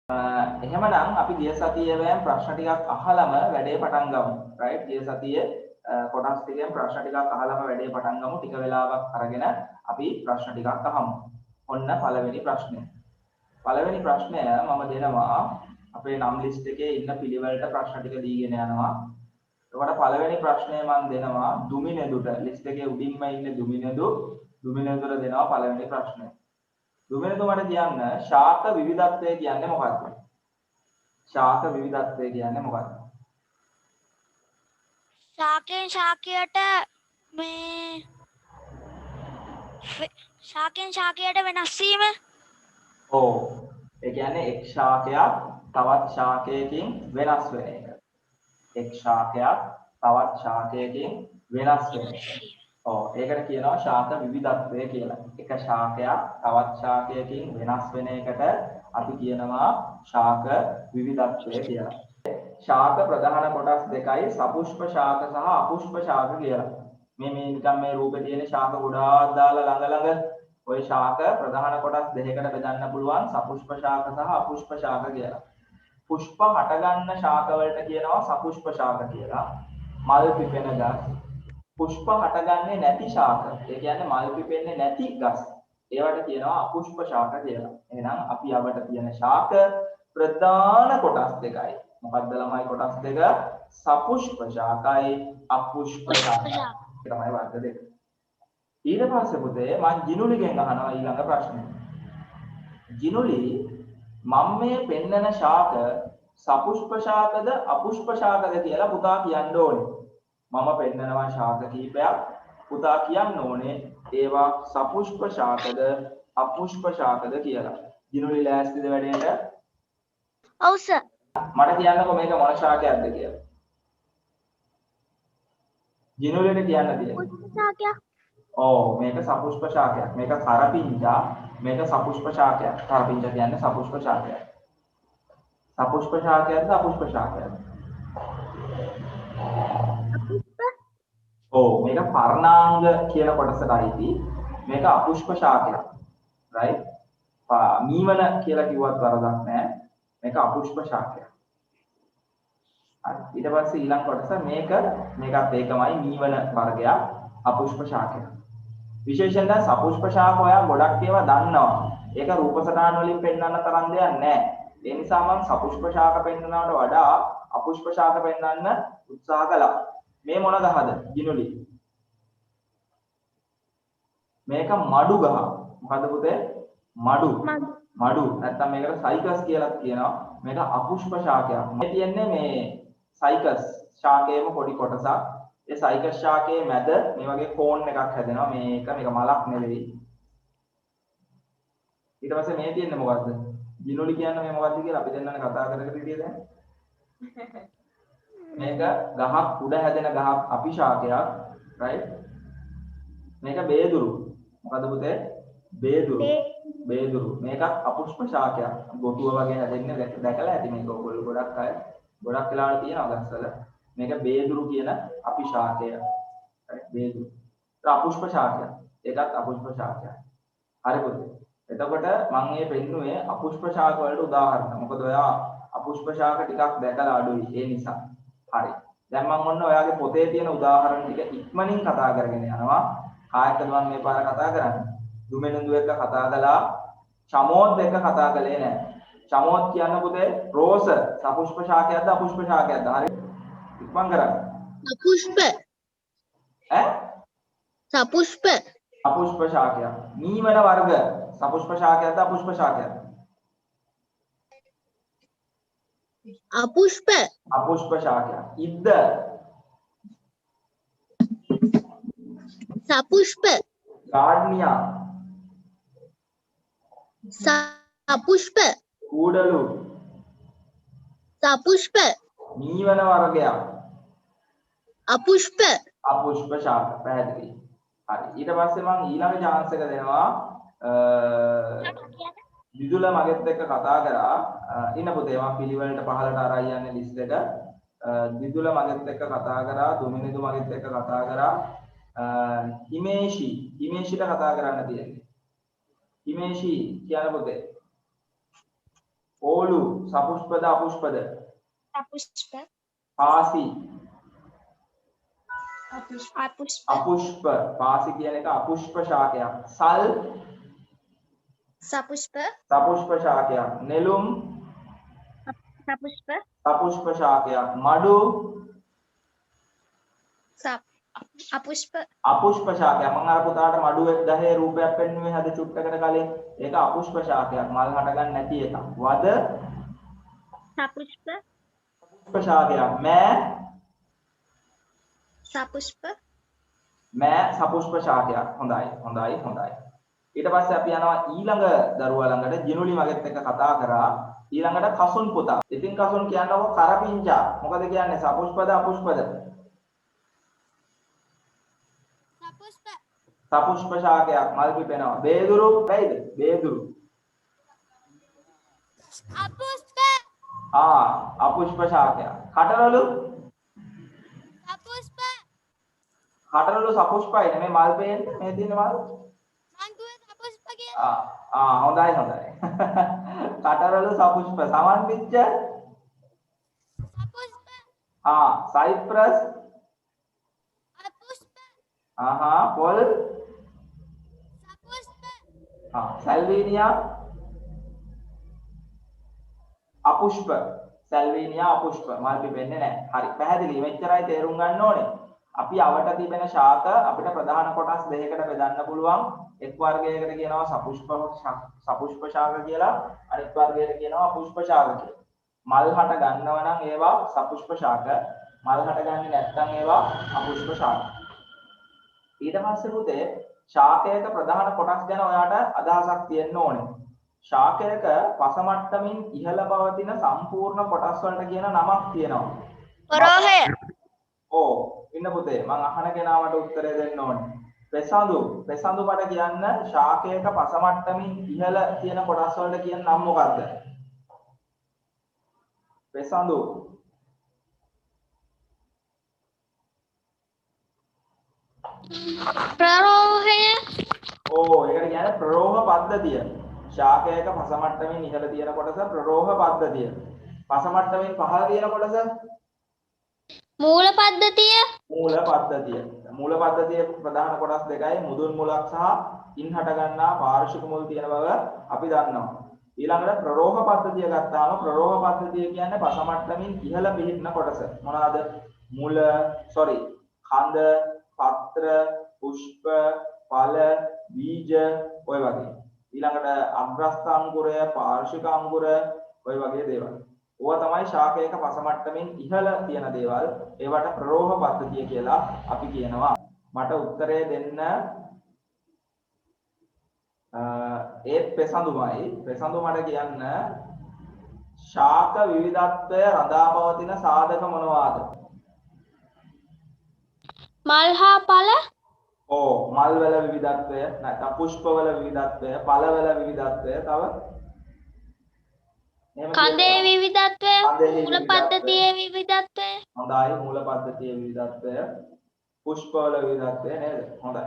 එහෙමනම් අපි ගිය සතියේම ප්‍රශ්න ටිකක් අහලම වැඩේ පටන් ගමු. right? ගිය සතියේ කොටස් ටිකෙන් ප්‍රශ්න ටිකක් අහලම වැඩේ පටන් ගමු. ටික වෙලාවක් අරගෙන අපි ප්‍රශ්න ටිකක් අහමු. ඔන්න පළවෙනි ප්‍රශ්නය. පළවෙනි ප්‍රශ්නය මම දෙනවා අපේ නම් ලිස්ට් එකේ ඉන්න පිළිවෙලට ප්‍රශ්න ටික දීගෙන යනවා. එතකොට පළවෙනි ප්‍රශ්නය මම දෙනවා දුමිනෙදුට. ලිස්ට් එකේ උඩින්ම ඉන්න දුමිනෙදුට දෙනවා පළවෙනි ප්‍රශ්නය. දුමිනෙදු මට කියන්න ශාක විවිධත්වය කියන්නේ මොකක්ද? ශාක විවිධත්වය කියන්නේ මොකක්ද? ශාකයෙන් ශාකයට වෙනස් වීම. ඔව්. ඒ කියන්නේ එක් ශාකයක් තවත් ශාකයකින් වෙනස් වෙන එක. එක් ශාකයක් තවත් ශාකයකින් වෙනස් වෙන එක. ඔව්. ඒකට කියනවා ශාක විවිධත්වය කියලා. එක ශාකයක් තවත් ශාකයකින් වෙනස් වෙන එකට අපි කියනවා ශාක විවිධත්වය කියලා. ශාක ප්‍රධාන කොටස් දෙකයි සපුෂ්ප ශාක සහ අපුෂ්ප ශාක කියලා. මේ නිකන් මේ රූපේ තියෙන ශාක ගොඩාක් දාලා ළඟ ওই ශාක ප්‍රධාන කොටස් දෙකකට බෙදන්න පුළුවන් සපුෂ්ප ශාක සහ අපුෂ්ප ශාක කියලා. පුෂ්ප හටගන්න ශාක වලට කියනවා සපුෂ්ප ශාක කියලා. මල් පිපෙන ගස්. පුෂ්ප හටගන්නේ නැති ශාක. ඒ කියන්නේ මල් පිපෙන්නේ නැති ගස්. ඒවට කියනවා අපුෂ්ප ශාක කියලා. එහෙනම් අපි අපට තියෙන ශාක ප්‍රධාන කොටස් දෙකයි. මොකක්ද ළමයි කොටස් දෙක? සපුෂ්ප ශාකයි අපුෂ්ප ශාකයි. ඒ තමයි වර්ග දෙක. ඊට පස්සේ පුතේ මම ජිනුලිගෙන් අහනවා ඊළඟ ප්‍රශ්නේ. ජිනුලි මම මේ පෙන්නන ශාක සපුෂ්ප ශාකද අපුෂ්ප ශාකද කියලා පුතා කියන්න ඕනේ. මම පෙන්නනවා ශාක කීපයක් පුතා කියන්න ඕනේ ඒවා සපුෂ්ප ශාකද අපුෂ්ප ශාකද කියලා. ජිනුලි ලෑස්තිද වැඩේට? ඔව් සර්. මට කියන්නකෝ මේක මොන ශාකයක්ද කියලා. ජිනුලිට කියන්න තියෙන්නේ. පුෂ්ප ශාකයක්. ඔව් මේක සපුෂ්ප ශාකයක්. මේක කරපිංචා, මේක සපුෂ්ප ශාකයක්. කරපිංචා කියන්නේ සපුෂ්ප ශාකයක්. සපුෂ්ප ශාකයක්ද අපුෂ්ප ශාකයක්ද? අපුෂ්ප. ඔව් මේක පර්ණාංග කියන කොටසට අයිති. මේක අපුෂ්ප ශාකයක්. right? මීවන කියලා කිව්වත් වරදක් නැහැ. මේක අපුෂ්ප ශාකයක්. හරි. ඊට පස්සේ ඊළඟ කොටස මේකත් ඒකමයි මීවන වර්ගයක් අපුෂ්ප ශාකයක්. විශේෂයෙන් දැන් සපුෂ්ප ශාක ඔයා ගොඩක් ඒවා දන්නවා. ඒක රූප සටහන් වලින් පෙන්වන්න තරම් දෙයක් නැහැ. ඒ නිසා මම සපුෂ්ප ශාක පෙන්වනවට වඩා අපුෂ්ප ශාක පෙන්වන්න උත්සාහ කළා. මේ මොන ගහද? ජිනුලි. මේක මඩු ගහ. මොකද පුතේ? මඩු. නැත්තම් මේකට සයිකස් කියලා කියනවා. මේක අපුෂ්ප ශාකයක්. මේ තියන්නේ මේ සයිකස් ශාකයේම පොඩි කොටසක්. ඒ සයිකස් ශාකයේ මැද මේ වගේ කෝන් එකක් හැදෙනවා. මේක මලක් නෙවෙයි. ඊට පස්සේ මේ තියෙන්නේ මොකද්ද? ජිනුලි කියන්නේ මේ මොකද්ද කියලා අපි දෙන්නනේ කතා කරගෙන ඉතියේ දැන්. මේක ගහක් උඩ හැදෙන ගහක් අපි ශාකයක්. right? මේක බේදුරු. මොකද පුතේ? බේදුරු. මේකත් අපුෂ්ප ශාකයක්. ගොටුව වගේ හැදෙන්නේ දැකලා ඇති මේක ඔයගොල්ලෝ ගොඩක් වෙලාවට තියෙනවා ගස්වල. මේක බේදුරු කියන අපි ශාකය. right? බේදුරු. ඒක අපුෂ්ප ශාකයක්. ඒකත් අපුෂ්ප ශාකයක්. හරි පුතේ. එතකොට මම මේ පෙන්නුවේ අපුෂ්ප ශාක වලට උදාහරණ. මොකද ඔයා අපුෂ්ප ශාක ටිකක් දැකලා අඩුයි ඒ නිසා. හරි. දැන් මම ඔන්න ඔයාගේ පොතේ තියෙන උදාහරණ ටික ඉක්මනින් කතා කරගෙන යනවා. කායකද මම මේ පාර කතා කරන්නේ? දුමෙනුදු එක්ක කතා කළා. චමෝත් එක්ක කතා කළේ නැහැ. චමෝත් කියන්නේ පුතේ රෝස සපුෂ්ප ශාකයක්ද අපුෂ්ප ශාකයක්ද? හරි. ඉක්මන් කරන්න. අපුෂ්ප. සපුෂ්ප. අපුෂ්ප ශාකයක්. මීවන වර්ග සපුෂ්ප ශාකයක්ද අපුෂ්ප ශාකයක්ද? අපුෂ්ප. අපුෂ්ප ශාකයක්. ඉද්ද සපුෂ්ප. ගාඩ්නියා සපුෂ්ප. කූඩලු සපුෂ්ප. මීවන වර්ගයක්. අපුෂ්ප. අපුෂ්ප ශාක. පැහැදිලි. හරි. ඊට පස්සේ මම ඊළඟ chance එක දෙනවා දිදුල මගෙත් එක්ක කතා කරා. ඉන්න පුතේ මම පිළිවෙලට පහලට අරන් යන්නේ ලිස්ට් එක. දිදුල මගෙත් එක්ක කතා කරා. දුමිනිදු මගෙත් එක්ක කතා කරා. හිමේෂිට කතා කරන්න තියෙන්නේ. හිමේෂි කියන පුතේ. ඕලු සපුෂ්පද අපුෂ්පද? අපුෂ්ප පාසි අපුෂ්ප අපුෂ්ප. පාසි කියන එක අපුෂ්ප ශාකයක්. සල් සපුෂ්ප සපුෂ්ප ශාකයක්. නෙළුම් සපුෂ්ප සපුෂ්ප ශාකයක්. මඩු අපුෂ්ප අපුෂ්ප ශාකයක්. මම අර පුතාට මඩු 10 රූපයක් පෙන්නුවේ හද චුට්ටකට කලින්. ඒක අපුෂ්ප ශාකයක්. මල් හට ගන්න නැති එක. වද සපුෂ්ප පුෂ්ප ශාකයක්. මෑ සපුෂ්ප සපුෂ්ප ශාකයක්. හොඳයි. ඊට පස්සේ අපි යනවා ඊළඟ දරුවා ළඟට. ජිනුලි මගෙත් එක්ක කතා කරා. ඊළඟට කසුන් පුතා. ඉතින් කසුන් කියනකො කරපිංචා. මොකද කියන්නේ? සපුෂ්පද අපුෂ්පද? සපුෂ්ප ශාකයක්. මල් පිපෙනවා. බේදුරු වෙයිද? බේදුරු. අපුෂ්ප අපුෂ්ප ශාකයක්. කටරළු අපුෂ්ප කටරළු සපුෂ්පයි නෙමෙයි මල් පේන්නේ. මේ තියෙන මල්. මං කිව්වේ අපුෂ්ප කියලා. හොඳයි. කටරළු සපුෂ්ප. සමන් පිච්ච අපුෂ්ප සයිප්‍රස් අපුෂ්ප පොල් සපුෂ්ප සල්වීනියා අපුෂ්ප. සල්වීනියා අපුෂ්ප. මල් පිපෙන්නේ නැහැ. හරි. පැහැදිලි. මෙච්චරයි තේරුම් ගන්න ඕනේ. අපි අවට තිබෙන ශාක අපිට ප්‍රධාන කොටස් දෙකකට බෙදන්න පුළුවන්. එක් වර්ගයකට කියනවා සපුෂ්ප ශාක කියලා. අනිත් වර්ගයකට කියනවා අපුෂ්ප ශාක කියලා. මල් හට ගන්නවා නම් ඒවා සපුෂ්ප ශාක. මල් හට ගන්නේ නැත්නම් ඒවා අපුෂ්ප ශාක. ඊට පස්සේ පුතේ ශාකයක ප්‍රධාන කොටස් ගැන ඔයාට අදහසක් තියෙන්න ඕනේ. ශාකයක පස මට්ටමින් ඉහළ පවතින සම්පූර්ණ කොටස් වලට කියන නමක් තියෙනවා. පරෝහය ඉන්න පුතේ මං අහන කෙනාට උත්තරය දෙන්න ඕනේ. පෙසඳු මට කියන්න ශාකයක පස මට්ටමින් ඉහළ තියෙන කොටස් වලට කියන නම මොකක්ද? පෙසඳු ප්‍රරෝහය ඒකට කියන්නේ ප්‍රරෝහ පද්ධතිය. ශාකයක පස මට්ටමින් ඉහළ තියෙන කොටස ප්‍රරෝහ පද්ධතිය. පස මට්ටමින් පහළ තියෙන කොටස මූල පද්ධතිය මූල පද්ධතිය ප්‍රධාන කොටස් දෙකයි. මුදුන් මුලක් සහ ඉන් හට ගන්නා පාර්ශ්වික මුල් තියෙන බව අපි දන්නවා. ඊළඟට ප්‍රරෝහ පද්ධතිය ගත්තාම ප්‍රරෝහ පද්ධතිය කියන්නේ පස මට්ටමින් ඉහළ පිහිටන කොටස. මොනවාද? කඳ, පත්‍ර, පුෂ්ප, ඵල, බීජ ඔය වගේ. ඊළඟට අග්‍රස්ථ අංකුරය, පාර්ශ්වික අංකුර ඔය වගේ දේවල්. ඕවා තමයි ශාකයක පස මට්ටමින් ඉහළ තියෙන දේවල්. ඒවට ප්‍රරෝහ පද්ධතිය කියලා අපි කියනවා. මට උත්තරය දෙන්න ඒත් පෙසඳුමයි. පෙසඳු මට කියන්න ශාක විවිධත්වය රඳාපවතින සාධක මොනවාද? මල් හා ඵල මල් වල විවිධත්වය, නැත්නම් පුෂ්ප වල විවිධත්වය, ඵල වල විවිධත්වය, තව කඳේ විවිධත්වය, මූල පද්ධතියේ විවිධත්වය. හොඳයි. මූල පද්ධතියේ විවිධත්වය, පුෂ්ප වල විවිධත්වය නේද? හොඳයි.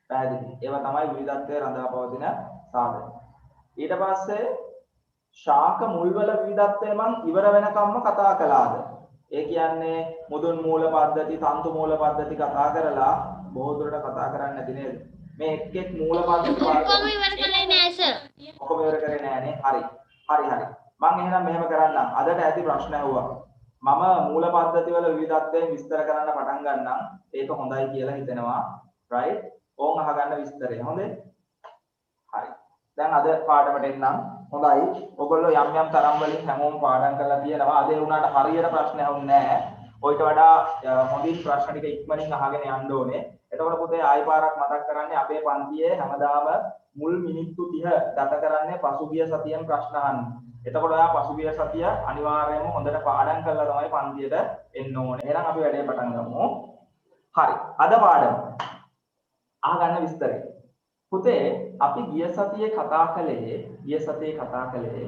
පැහැදිලි. ඒවා තමයි විවිධත්වය රඳාපවතින සාධක. ඊට පස්සේ ශාක මුල් වල විවිධත්වය මං ඉවර වෙනකම්ම කතා කළාද? ඒ කියන්නේ මුදුන් මූල පද්ධති, තන්තු මූල පද්ධති කතා කරලා බොහෝ දුරට කතා කරන්නේ නැති නේද? මේ එක් මූල පද්ධති ඔක්කොම ඉවර කළේ නෑ සර්. ඔක්කොම ඉවර කරේ නෑනේ. හරි. මං එහෙනම් මෙහෙම කරන්නම්. අදට ඇති ප්‍රශ්න ඇහුවා. මම මූල පද්ධති වල විවිධත්වයෙන් විස්තර කරන්න පටන් ගන්නම්. ඒක හොඳයි කියලා හිතෙනවා. right? ඕන් අහගන්න විස්තරය. හොඳේ? හරි. දැන් අද පාඩමට එන්නම්. හොඳයි. ඔයගොල්ලෝ යම් තරම් වලින් හැමෝම පාඩම් කරලා තියෙනවා. අද ඒ උනාට හරියට ප්‍රශ්න ඇහුන්නේ නැහැ. ඔයිට වඩා හොඳින් ප්‍රශ්න ටික ඉක්මනින් අහගෙන යන්න ඕනේ. එතකොට පුතේ ආයි පාරක් මතක් කරන්නේ අපේ පන්තියේ හැමදාම මුල් මිනිත්තු 30 ගත කරන්නේ පසුගිය සතියෙන් ප්‍රශ්න අහන්න. එතකොට ඔයා පසුගිය සතිය අනිවාර්යයෙන්ම හොඳට පාඩම් කරලා තමයි පන්තියට එන්න ඕනේ. එහෙනම් අපි වැඩේ පටන් ගමු. හරි. අද පාඩම අහගන්න විස්තරය. පුතේ අපි ගිය සතියේ කතා කළේ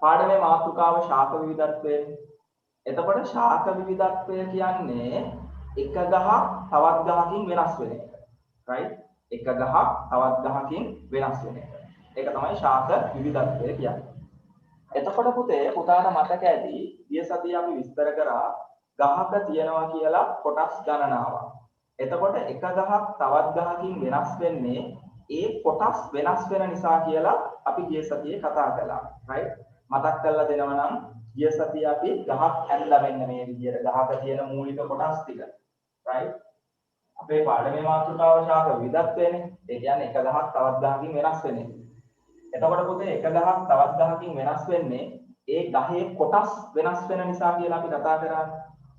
පාඩමේ මාතෘකාව ශාක විවිධත්වය. එතකොට ශාක විවිධත්වය කියන්නේ එක ගහක් තවත් ගහකින් වෙනස් වෙන එක. right? එක ගහක් තවත් ගහකින් වෙනස් වෙන එක. ඒක තමයි ශාක විවිධත්වය කියන්නේ. එතකොට පුතේ පුතාට මතක ඇති ගිය සතියේ අපි විස්තර කරා ගහක තියනවා කියලා කොටස් ගණනාවක්. එතකොට එක ගහක් තවත් ගහකින් වෙනස් වෙන්නේ ඒ කොටස් වෙනස් වෙන නිසා කියලා අපි ගිය සතියේ කතා කළා. right? මතක් කරලා දෙනවා නම් ගිය සතියේ අපි ගහක් ඇඳලා මෙන්න මේ විදිහට ගහක තියෙන මූලික කොටස් ටික. right? අපේ පාඩමේ මාතෘකාව ශාක විවිධත්වයනේ. ඒ කියන්නේ එක ගහක් තවත් ගහකින් වෙනස් වෙන්නේ. එතකොට පුතේ එක ගහක් තවත් ගහකින් වෙනස් වෙන්නේ ඒ ගහේ කොටස් වෙනස් වෙන නිසා කියලා අපි කතා කරා.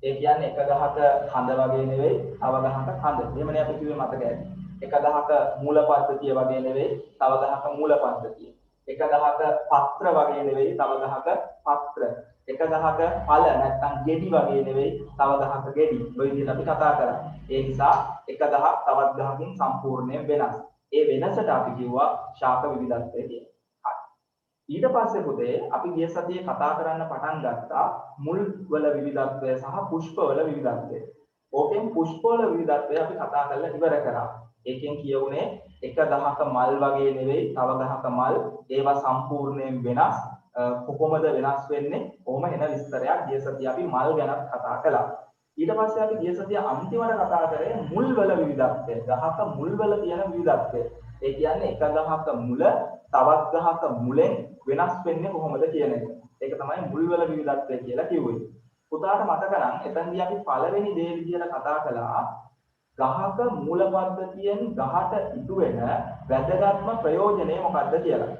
ඒ කියන්නේ එක ගහක කඳ වගේ නෙවෙයි තව ගහක කඳ. එහෙමනේ අපි කිව්වේ මතක ඇති. එක ගහක මූල පද්ධතිය වගේ නෙවෙයි තව ගහක මූල පද්ධතිය. එක ගහක පත්‍ර වගේ නෙවෙයි තව ගහක පත්‍ර. එක ගහක ඵල නැත්නම් ගෙඩි වගේ නෙවෙයි තව ගහක ගෙඩි. ඔය විදිහට අපි කතා කරා. ඒ නිසා එක ගහක් තවත් ගහකින් සම්පූර්ණයෙන් වෙනස්. ඒ වෙනසට අපි කිව්වා ශාක විවිධත්වය කියලා. ඊට පස්සේ පුතේ අපි ගිය සතියේ කතා කරන්න පටන් ගත්තා මුල් වල විවිධත්වය සහ පුෂ්ප වල විවිධත්වය. ඕකෙන් පුෂ්ප වල විවිධත්වය අපි කතා කරලා ඉවර කරා. ඒකෙන් කියුනේ එක ගහක මල් වගේ නෙවෙයි තව ගහක මල් ඒවා සම්පූර්ණයෙන් වෙනස්. කොහොමද වෙනස් වෙන්නේ? කොහොම එන විස්තරයක් ගිය සතියේ අපි මල් ගැන කතා කළා. ඊට පස්සේ අපි ගිය සතියේ අන්තිමට කතා කරේ මුල් වල විවිධත්වය. ගහක මුල් වල තියෙන විවිධත්වය. ඒ කියන්නේ එක ගහක මුල තවත් ගහක මුලෙන් වෙනස් වෙන්නේ කොහොමද කියන එක. ඒක තමයි මුල් වල විවිධත්වය කියලා කිව්වේ. පුතාට මතක නම් එතනදී අපි පළවෙනි දේ විදියට කතා කළා ගහක මූල පද්ධතියෙන් ගහට ඉටු වෙන වැදගත්ම ප්‍රයෝජනය මොකක්ද කියලා.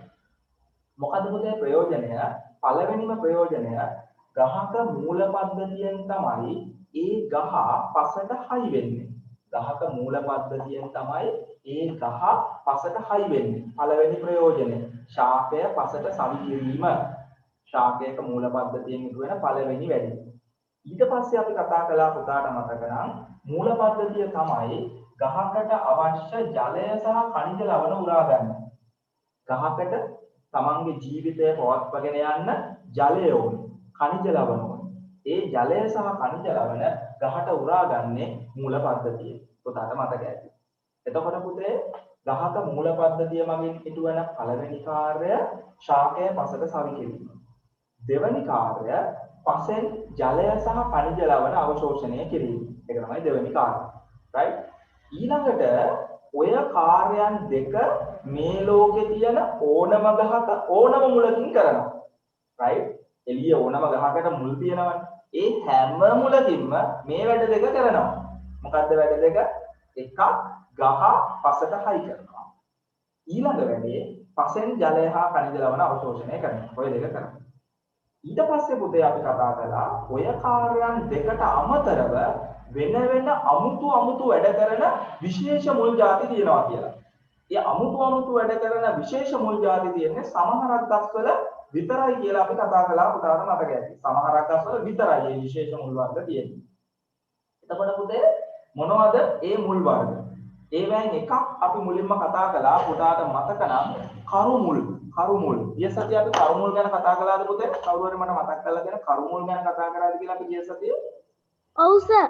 මොකද පුතේ ප්‍රයෝජනය? පළවෙනිම ප්‍රයෝජනය ගහක මූල පද්ධතියෙන් තමයි ඒ ගහ පසට හයි වෙන්නේ. ගහක මූල පද්ධතියෙන් තමයි ඒ ගහ පසට හයි වෙන්නේ. පළවෙනි ප්‍රයෝජනය ශාකය පසට සවි කිරීම. ශාකයක මූල පද්ධතියෙන් ඉටු වෙන පළවෙනි වැඩේ. ඊට පස්සේ අපි කතා කළා පුතාට මතක නම් මූල පද්ධතිය තමයි ගහකට අවශ්‍ය ජලය සහ ಖනිජ ලවණ උරා ගන්න. ගහකට තමන්ගේ ජීවිතය පවත්වාගෙන යන්න ජලය ඕනේ. ಖනිජ ලවණ ඕනේ. ඒ ජලය සහ ಖනිජ ලවණ ගහට උරාගන්නේ මූල පද්ධතිය. පුතාට මතක ඇති. එතකොට පුතේ ගහක මූල පද්ධතිය මගින් ඉටුවන පළවෙනි කාර්යය ශාකය පසට සවි කිරීම. දෙවැනි කාර්යය පසෙන් ජලය සහ ಖනිජ ලවණ අවශෝෂණය කිරීම. ඒක තමයි දෙවැනි කාර්යය. right? ඊළඟට ඔය කාර්යයන් දෙක මේ ලෝකේ තියෙන ඕනම ගහක ඕනම මුලකින් කරනවා. right? එළිය ඕනම ගහකට මුල් තියෙනවනේ. ඒ හැම මුලකින්ම මේ වැඩ දෙක කරනවා. මොකද්ද වැඩ දෙක? එකක් ගහ පසට හයි කරනවා. ඊළඟ වැඩේ පසෙන් ජලය හා ಖනිජ ලවණ අවශෝෂණය කරනවා. ඔය දෙක කරනවා. ඊට පස්සේ පුතේ අපි කතා කළා ඔය කාර්යයන් දෙකට අමතරව වෙන වෙන අමුතු වැඩ කරන විශේෂ මුල් ಜಾති තියෙනවා කියලා. ඒ අමුතු වැඩ කරන විශේෂ මුල් ಜಾති තියෙන්නේ සමහරක් දස්වල විතරයි කියලා අපි කතා කළා පුතාට මතක ඇති. සමහරක් දස්වල විතරයි මේ විශේෂ මුල් වර්ග තියෙන්නේ. එතකොට පුතේ මොනවද මේ මුල් වර්ග? ඒවැයින් එකක් අපි මුලින්ම කතා කළා පුතාට මතක නම් කරුමුල්. ගිය සතියේ අපි කරුමුල් ගැන කතා කළාද පුතේ? කවුරු හරි මට මතක් කරලා දෙන්න කරුමුල් ගැන කතා කරාද කියලා අපි ගිය සතියේ? ඔව් සර්.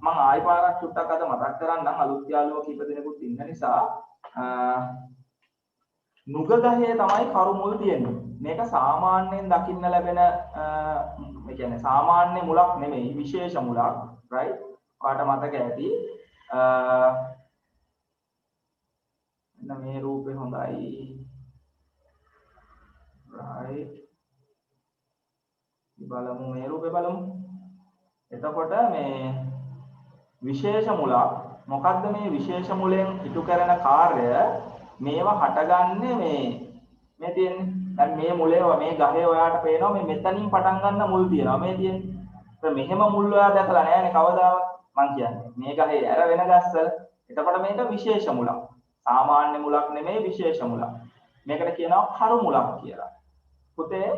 මම ආයි පාරක් චුට්ටක් අද මතක් කරන්නම් අලුත් යාළුවෝ කීප දෙනෙකුත් ඉන්න නිසා නුග ගහේ තමයි කරුමුල් තියෙන්නේ. මේක සාමාන්‍යයෙන් දකින්න ලැබෙන ඒ කියන්නේ සාමාන්‍ය මුලක් නෙමෙයි විශේෂ මුලක්. right? ඔයාලට මතක ඇති. මෙන්න මේ රූපේ හොඳයි. right? බලමු මේ රූපේ බලමු. එතකොට මේ විශේෂ මුලක් මොකද්ද මේ විශේෂ මුලෙන් ඉටු කරන කාර්ය මේවා හටගන්නේ මේ තියෙන්නේ දැන් මේ මුලේ මේ ගහේ ඔයාට පේනවා මේ මෙතනින් පටන් ගන්න මුල් තියෙනවා මේ තියෙන්නේ මෙහෙම මුල් ඔයා දැකලා නැහැනේ කවදාවත් මං කියන්නේ මේ ගහේ ඇර වෙන ගස්වල එතකොට මේක විශේෂ මුලක් සාමාන්‍ය මුලක් නෙමෙයි විශේෂ මුලක් මේකට කියනවා කරු මුලක් කියලා පුතේ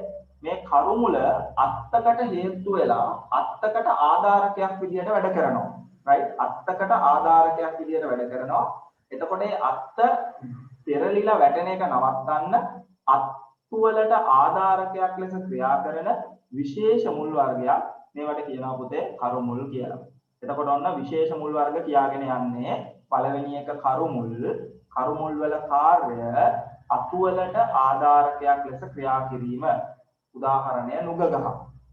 මේ කරුමුල අත්තකට හේතු වෙලා අත්තකට ආධාරකයක් විදියට වැඩ කරනවා right අත්තකට ආධාරකයක් විදියට වැඩ කරනවා එතකොට මේ අත්ත පෙරලිලා වැටෙන එක නවත්තන්න අත්තු වලට ආධාරකයක් ලෙස ක්‍රියා කරන විශේෂ මුල් වර්ගයක් මේවට කියනවා පුතේ කරුමුල් කියලා එතකොට ඔන්න විශේෂ මුල් වර්ග කියාගෙන යන්නේ පළවෙනි එක කරුමුල් වල කාර්ය අතු වලට ආධාරකයක් ලෙස ක්‍රියා කිරීම උදාහරණය නුග ගහ.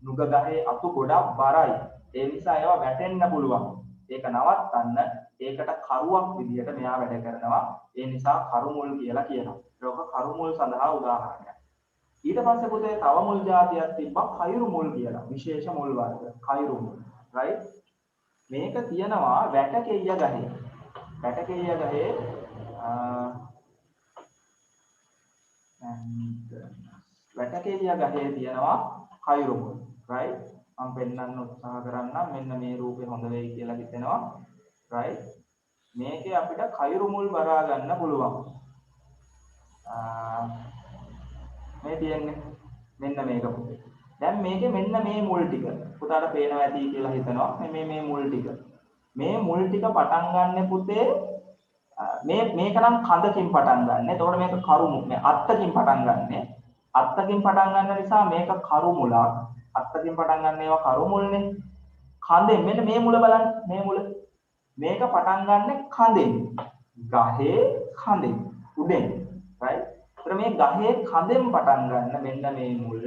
නුග ගහේ අතු ගොඩක් බරයි. ඒ නිසා ඒවා වැටෙන්න පුළුවන්. ඒක නවත්තන්න ඒකට කරුවක් විදියට මෙයා වැඩ කරනවා. ඒ නිසා කරු මුල් කියලා කියනවා. ඒක කරු මුල් සඳහා උදාහරණයක්. ඊට පස්සේ පුතේ තව මුල් జాතියක් තිබ්බා කයිරු මුල් කියලා. විශේෂ මුල් වර්ග. කයිරු මුල්. right? මේක තියෙනවා වැටකෙయ్య ගහේ. වැටකෙయ్య ගහේ වැටකෙయ్య ගහේ තියෙනවා කයිරු මුල්. right? මම පෙන්වන්න උත්සාහ කරන්නම්. මෙන්න මේ රූපේ හොඳ වෙයි කියලා හිතෙනවා. right? මේකේ අපිට කයිරු මුල් බරා ගන්න පුළුවන්. මේ තියෙන්නේ මෙන්න මේක පුතේ. දැන් මේකේ මෙන්න මේ මුල් ටික. පුතාට පේනවා ඇති කියලා හිතනවා. මේ මුල් ටික. මේ මුල් ටික පටන් ගන්න පුතේ මේක නම් කඳකින් පටන් ගන්න. එතකොට මේක කරු මුල්. මේ අත්තකින් පටන් ගන්න. අත්තකින් පටන් ගන්න නිසා මේක කරු මුලක්. අත්තකින් පටන් ගන්න ඒවා කරු මුල්නේ. කඳෙන් මෙන්න මේ මුල බලන්න. මේ මුල. මේක පටන් ගන්න කඳෙන්. ගහේ කඳෙන්. උඩෙන්. right? මේ ගහේ කඳෙන් පටන් ගන්න මෙන්න මේ මුල්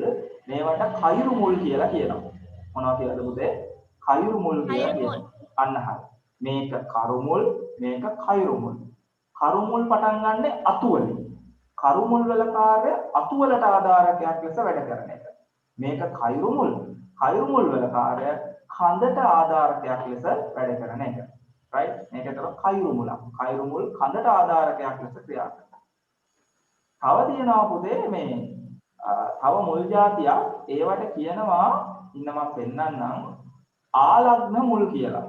මේවට කයිරු මුල් කියලා කියනවා. මොනවා කියලාද පුතේ? කයිරු මුල් කියලා කියනවා. අන්න හරි. මේක කරු මුල්, මේක කයිරු මුල්. කරු මුල් පටන් ගන්න අතු වලින්. කරු මුල් වල කාර්ය අතු වලට ආධාරකයක් ලෙස වැඩ කරන එක. මේක කයිරු මුල්. කයිරු මුල් වල කාර්ය කඳට ආධාරකයක් ලෙස වැඩ කරන එක. right? මේක තමයි කයිරු මුල. කයිරු මුල් කඳට ආධාරකයක් ලෙස ක්‍රියා කරනවා. තව තියෙනවා පුතේ මේ තව මුල් జాතියක් ඒවට කියනවා ඉන්න මම පෙන්නන්නම් ආලග්න මුල් කියලා.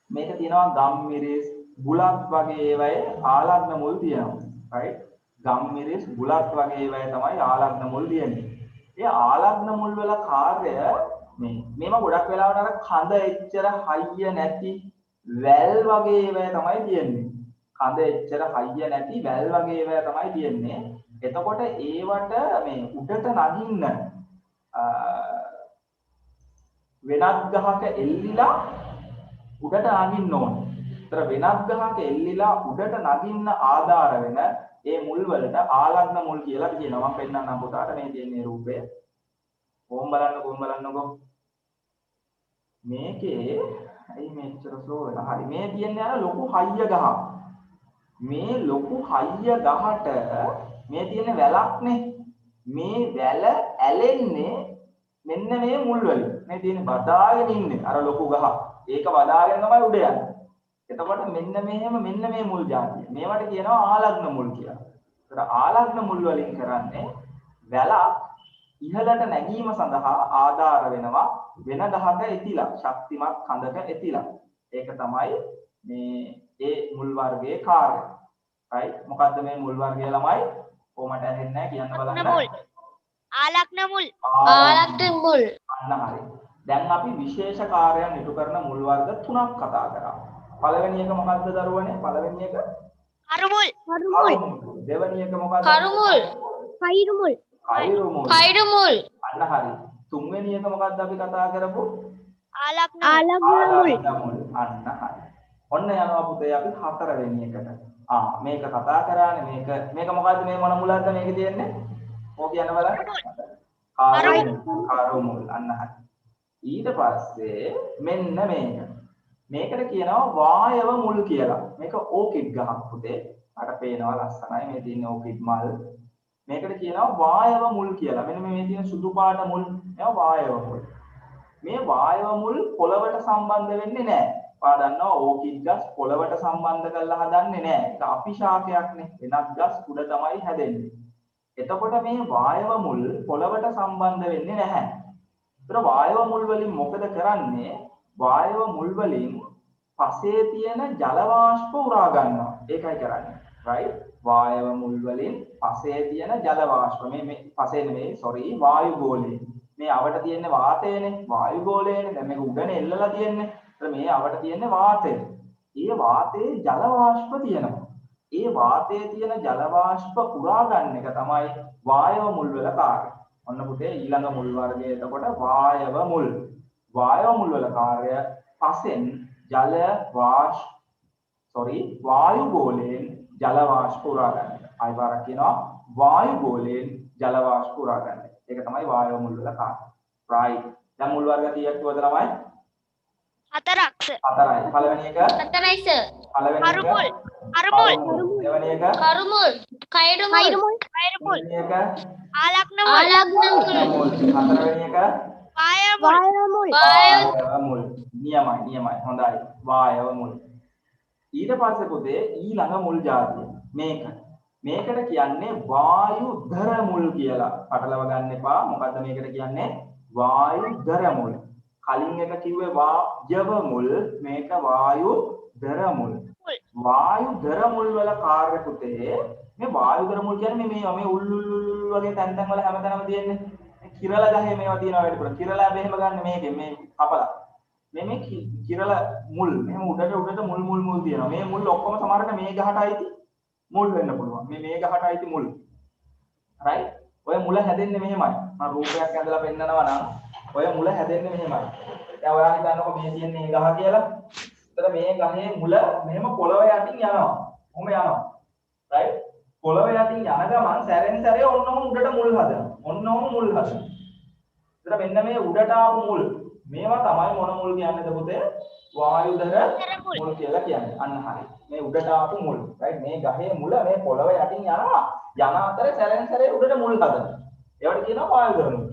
මේක තියෙනවා ගම්මිරිස් බුලත් වගේ ඒවායේ ආලග්න මුල් තියෙනවා. right? ගම්මිරිස් බුලත් වගේ ඒවායේ තමයි ආලග්න මුල් තියෙන්නේ. ඒ ආලග්න මුල් වල කාර්ය මේවා ගොඩක් වෙලාවට අර කඳ එච්චර හයිය නැති වැල් වගේ ඒවායේ තමයි තියෙන්නේ. කඳ එච්චර හයිය නැති වැල් වගේ ඒවා තමයි තියෙන්නේ. එතකොට ඒවට මේ උඩට නගින්න වෙනත් ගහක එල්ලිලා උඩට නගින්න ඕනේ. ඒතර වෙනත් ගහක එල්ලිලා උඩට නගින්න ආධාර වෙන ඒ මුල් වලට ආලග්න මුල් කියලා කියනවා. මම පෙන්නන්නම් පුතාට මේ තියෙන රූපය. කොහොම බලන්නකෝ. මේකේ ඇයි මෙච්චර ස්ලෝ වෙලා? හරි. මේ තියන්නේ අර ලොකු හයිය ගහ. මේ ලොකු හයිය ගහට මේ තියෙන වැලක්නේ. මේ වැල ඇලෙන්නේ මෙන්න මේ මුල් වලින්. මේ තියෙන බදාගෙන ඉන්නේ අර ලොකු ගහ. ඒක බදාගෙන තමයි උඩ යන්නේ. එතකොට මෙන්න මේ මුල් జాතිය. මේවට කියනවා ආලග්න මුල් කියලා. ඒතර ආලග්න මුල් වලින් කරන්නේ වැලක් ඉහළට නැගීම සඳහා ආධාර වෙනවා වෙන ගහක ඇතිලා ශක්තිමත් කඳක ඇතිලා. ඒක තමයි මේ මුල් වර්ගයේ කාර්යය. right? මොකද්ද මේ මුල් වර්ගය ළමයි? කොහොමද ඇහෙන්නේ නැහැ කියන්න බලන්න. ආලග්න මුල්. ආලග්න මුල්. අන්න හරි. දැන් අපි විශේෂ කාර්යයන් ඉටු කරන මුල් වර්ග තුනක් කතා කරා. පළවෙනි එක මොකද්ද දරුවනේ? පළවෙනි එක කරු මුල්. දෙවෙනි එක මොකද්ද? කරු මුල්. කයිරු මුල්. කයිරු මුල්. අන්න හරි. තුන්වෙනි එක මොකද්ද අපි කතා කරපු? ආලග්න මුල්. අන්න හරි. ඔන්න යනවා පුතේ අපි හතරවෙනි එකට. මේක කතා කරානේ මේක මොකද්ද මේ මොන මුලක්ද මේකේ තියෙන්නේ? ඕක කියන්න බලන්න. කරු මුල්. අන්න හරි. ඊට පස්සේ මෙන්න මේකට කියනවා වායව මුල් කියලා. මේක ඕකිඩ් ගහක් පුතේ. අර පේනවා ලස්සනයි මේ තියෙන ඕකිඩ් මල්. මේකට කියනවා වායව මුල් කියලා. මෙන්න මේ තියෙන සුදු පාට මුල් ඒවා වායව මුල්. මේ වායව මුල් පොළවට සම්බන්ධ වෙන්නේ නැහැ. ඔයා දන්නවා ඕකිඩ් ගස් පොළවට සම්බන්ධ කරලා හදන්නේ නැහැ. ඒක අපිශාකයක්නේ. වෙනත් ගස් උඩ තමයි හැදෙන්නේ. එතකොට මේ වායව මුල් පොළවට සම්බන්ධ වෙන්නේ නැහැ. ඒතර වායව මුල් වලින් මොකද කරන්නේ? වායව මුල් වලින් පසේ තියෙන ජල වාෂ්ප උරා ගන්නවා. ඒකයි කරන්නේ. right? වායව මුල් වලින් පසේ තියෙන ජල වාෂ්ප මේ පසේ නෙමෙයි වායු ගෝලය. මේ අවට තියෙන වාතයනේ වායු ගෝලයනේ. දැන් මේක උඩනේ එල්ලලා තියෙන්නේ. ඒතර මේ අවට තියෙන වාතය. ඒ වාතයේ ජල වාෂ්ප තියෙනවා. ඒ වාතයේ තියෙන ජල වාෂ්ප උරා ගන්න එක තමයි වායව මුල් වල කාර්යය. ඔන්න පුතේ ඊළඟ මුල් වර්ගය එතකොට වායව මුල්. වායව මුල් වල කාර්යය පසෙන් ජල වායු ගෝලයෙන් ජල වාෂ්ප උරා ගන්න. අයිවාරක් කියනවා වායු ගෝලයෙන් ජල වාෂ්ප උරා ගන්න. ඒක තමයි වායව මුල් වල කාර්ය. right. දැන් මුල් වර්ග කීයක් කිව්වද ළමයි? 4ක් සර්. 4යි. පළවෙනි එක 4යි සර්. පළවෙනි එක කරුමුල්. කරුමුල්. දෙවෙනි එක කරුමුල්. කයිරුමුල්. කයිරුමුල්. දෙවෙනි එක ආලග්න මුල්. මුල්. හතරවෙනි එක වායමුල්. වායව මුල්. නියමයි. හොඳයි. වායව මුල්. ඊට පස්සේ පුතේ ඊළඟ මුල් જાතිය මේක. මේකට කියන්නේ වායුධර මුල් කියලා. පටලව ගන්න එපා. මොකද්ද මේකට කියන්නේ? වායුධර මුල්. කලින් එක කිව්වේ වායව මුල්, මේක වායුධර මුල්. වායුධර මුල් වල කාර්ය පුතේ මේ වායුධර මුල් කියන්නේ මේ උල් වගේ තැන් තැන් වල හැමතැනම තියෙන්නේ. කිරල ගහේ මේවා තියෙනවා වැඩිපුර. කිරලා බෙහෙම ගන්න මේකෙන් මේ කපලා. මේ කිරල මුල් මෙහෙම උඩට මුල් තියෙනවා. මේ මුල් ඔක්කොම සමහරට මේ ගහට අයිති මුල් වෙන්න පුළුවන්. මේ ගහට අයිති මුල්. right? ඔය මුල හැදෙන්නේ මෙහෙමයි. මම රූපයක් ඇඳලා පෙන්නනවා නම් ඔය මුල හැදෙන්නේ මෙහෙමයි. දැන් ඔයාලා හිතන්නකො මේ තියෙන්නේ මේ ගහ කියලා. එතකොට මේ ගහේ මුල මෙහෙම පොළව යටින් යනවා. කොහොම යනවා. right? පොළව යටින් යන ගමන් සැරෙන් සැරේ ඔන්නෝම උඩට මුල් හදනවා. ඔන්නෝම මුල් හදනවා. එතකොට මෙන්න මේ උඩට ආපු මුල් මේවා තමයි මොන මුල් කියන්නේද පුතේ? වායුධර මුල් කියලා කියන්නේ. අන්න හරි. මේ උඩට ආපු මුල්. right? මේ ගහේ මුල මේ පොළව යටින් යනවා. යන අතර සැරෙන් සැරේ උඩට මුල් හදනවා. ඒවට කියනවා වායුධර මුල්.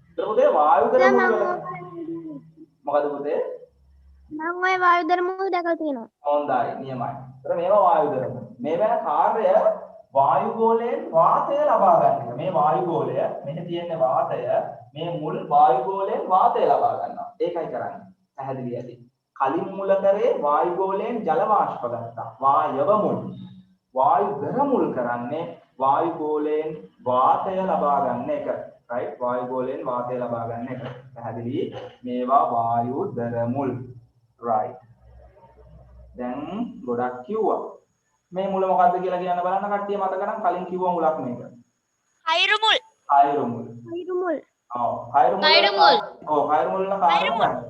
ඒතර පුතේ වායුධර මුල් වල මොකද පුතේ? මම ওই වායුධර මුල් දැකලා තියෙනවා. හොඳයි. නියමයි. ඒතර මේවා වායුධර මුල්. මේ වෙන කාර්යය වායුගෝලයෙන් වාතය ලබා ගන්න එක. මේ වායුගෝලය මෙහි තියෙන වාතය මේ මුල් වායුගෝලයෙන් වාතය ලබා ගන්නවා. ඒකයි කරන්නේ. පැහැදිලි ඇති. කලින් මුල කරේ වායුගෝලයෙන් ජල වාෂ්ප ගත්තා. වායව මුල්. වායුධර මුල් කරන්නේ වායුගෝලයෙන් වාතය ලබා ගන්න එක. right? වායුගෝලයෙන් වාතය ලබා ගන්න එක. පැහැදිලි? මේවා වායුධර මුල්. right. දැන් ගොඩක් කිව්වා. මේ මුල මොකද්ද කියලා කියන්න බලන්න කට්ටිය මතක නම් කලින් කිව්ව මුලක් මේක. කයිරුමුල්. කයිරුමුල්. කයිරුමුල්. ඔව් කයිරුමුල්. ඔව් කයිරුමුල් වල කාර්යය මොකක්ද?